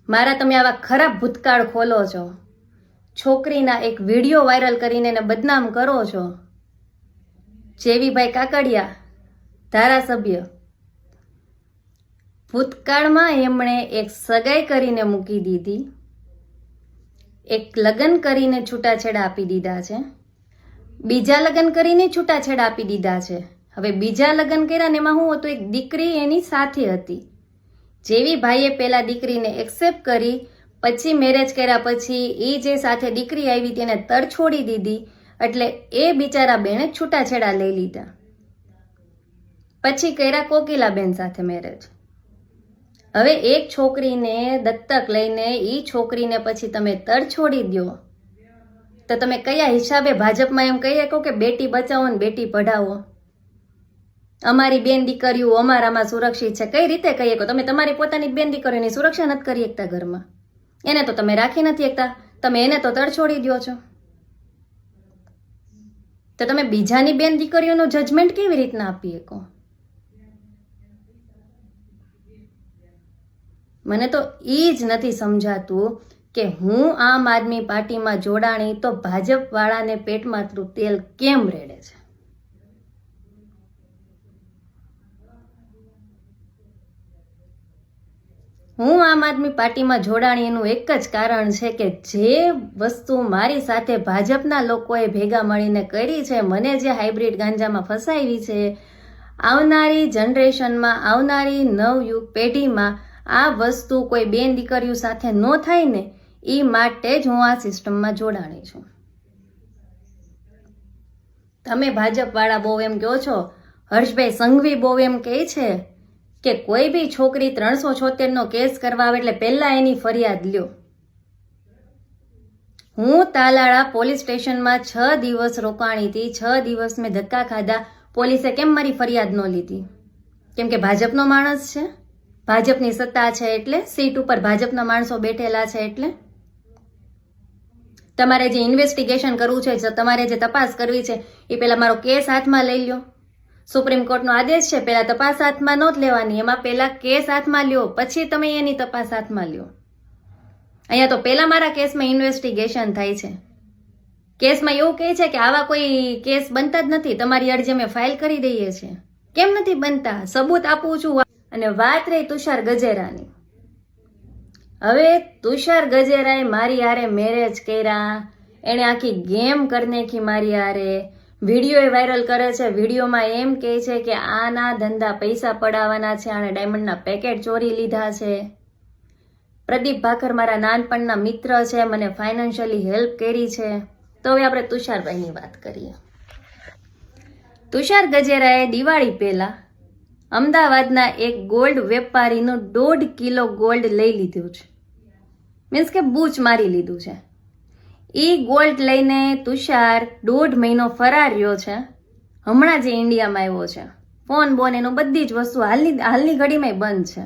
મારા તમે આવા ખરાબ ભૂતકાળ ખોલો છો, છોકરીના એક વિડીયો વાયરલ કરીને એને બદનામ કરો છો. જેવીભાઈ કાકડિયા ધારાસભ્ય, ભૂતકાળમાં એમણે એક સગાઈ કરીને મૂકી દીધી, એક લગ્ન કરીને છૂટાછેડા આપી દીધા છે, બીજા લગ્ન કરીને છૂટાછેડા આપી દીધા છે. હવે બીજા લગ્ન કર્યા ને એમાં શું હતું, એક દીકરી એની સાથે હતી. જેવી ભાઈએ પેલા દીકરીને એક્સેપ્ટ કરી, પછી મેરેજ કર્યા પછી એ જે સાથે દીકરી આવી તેને તરછોડી દીધી, એટલે એ બિચારા બેને છૂટાછેડા લઈ લીધા. પછી કર્યા કોકિલાબેન સાથે મેરેજ. હવે એક છોકરીને દત્તક લઈને એ છોકરીને પછી તમે તરછોડી દો, તો તમે કયા હિસાબે ભાજપમાં એમ કહી શકો કે બેટી બચાવો ને બેટી પઢાવો? અમારી બેન દીકરીઓ અમારામાં સુરક્ષિત છે, કઈ રીતે કહી શકો? તમે તમારી પોતાની બેન દીકરીઓની સુરક્ષા નથી કરી શકતા ઘરમાં, એને તો તમે રાખી નથી શકતા, તમે એને તો તરછોડી દો છો. તો તમે બીજાની બેન દીકરીઓનું જજમેન્ટ કેવી રીતના આપી શકો? મને તો એ જ નથી સમજાતું કે હું આમ આદમી પાર્ટીમાં જોડાણી તો ભાજપ વાળાને પેટમાં તેલ કેમ રેડે છે. હું આમ આદમી પાર્ટીમાં જોડાણી એનું એક જ કારણ છે કે જે વસ્તુ મારી સાથે ભાજપના લોકોએ ભેગા મળીને કરી છે, મને જે હાઇબ્રિડ ગાંજામાં ફસાવી છે, આવનારી જનરેશનમાં, આવનારી નવયુગ પેઢીમાં આ વસ્તુ કોઈ બેન દીકરીઓ સાથે ન થાય ને, એ માટે જ હું આ સિસ્ટમમાં જોડાણી છું. તમે ભાજપવાળા બહુ એમ કહો છો, હર્ષભાઈ સંઘવી બહુ એમ કહે છે કે કોઈ બી છોકરી 376નો કેસ કરવા આવે એટલે પહેલા એની ફરિયાદ લ્યો. હું તાલાળા પોલીસ સ્ટેશનમાં 6 દિવસ રોકાણી હતી, 6 દિવસ મેં ધક્કા ખાધા. પોલીસે કેમ મારી ફરિયાદ ન લીધી? કેમ કે ભાજપનો માણસ છે, ભાજપની સત્તા છે, એટલે સીટ ઉપર ભાજપના માણસો બેઠેલા છે. એટલે તમારે જે ઇન્વેસ્ટિગેશન કરવું છે, તમારે જે તપાસ કરવી છે, એ પહેલા મારો કેસ હાથમાં લઈ લ્યો. સુપ્રીમ કોર્ટનો આદેશ છે, પહેલા તપાસ હાથમાં નહોત લેવાની, એમાં પહેલા કેસ હાથમાં લ્યો, પછી તમે એની તપાસ હાથમાં લ્યો. અહીંયા તો પહેલા મારા કેસમાં ઇન્વેસ્ટિગેશન થાય છે. કેસમાં એવું કહે છે કે આવા કોઈ કેસ બનતા જ નથી, તમારી અરજી અમે ફાઇલ કરી દઈએ છીએ. કેમ નથી બનતા? સબૂત આપું છું. અને વાત રહી તુષાર ગજેરાની. હવે તુષાર ગજેરાએ મારી હારે મેરેજ કર્યા, એણે આખી ગેમ કરી નાખી મારી હારે, વિડીયો વાયરલ કરે છે. વિડીયોમાં એમ કહે છે કે આના ધંધા પૈસા પડાવવાના છે, આણે ડાયમંડના પેકેટ ચોરી લીધા છે. પ્રદીપ ભાખર મારા નાનપણના મિત્ર છે, મને ફાઇનાન્શિયલી હેલ્પ કરી છે. તો હવે આપણે તુષારભાઈની વાત કરીએ. તુષાર ગજેરાએ દિવાળી પહેલા અમદાવાદના એક ગોલ્ડ વેપારીનું 1.5 કિલો ગોલ્ડ લઈ લીધું છે, મીન્સ કે બૂચ મારી લીધું છે. એ ગોલ્ડ લઈને તુષાર 1.5 મહિનો ફરાર રહ્યો છે. હમણાં જે ઇન્ડિયામાં આવ્યો છે, ફોન બોન એનું બધી જ વસ્તુ હાલની ઘડીમાં બંધ છે.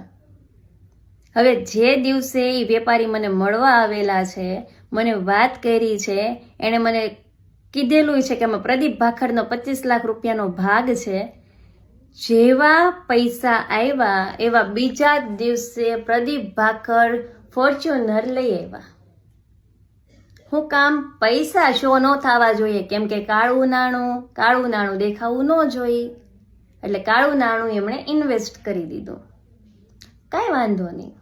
હવે જે દિવસે એ વેપારી મને મળવા આવેલા છે, મને વાત કરી છે, એણે મને કીધેલું છે કે એમાં પ્રદીપ ભાખરનો 25 લાખ રૂપિયાનો ભાગ છે. જેવા પૈસા આવ્યા એવા બીજા દિવસે પ્રદીપ ભાખર ફોર્ચ્યુનર લઈ આવ્યા. હું કામ? પૈસા શો ન થવા જોઈએ, કેમ કે કાળું નાણું દેખાવું ન જોઈએ, એટલે કાળું નાણું એમણે ઇન્વેસ્ટ કરી દીધું. કાંઈ વાંધો નહીં.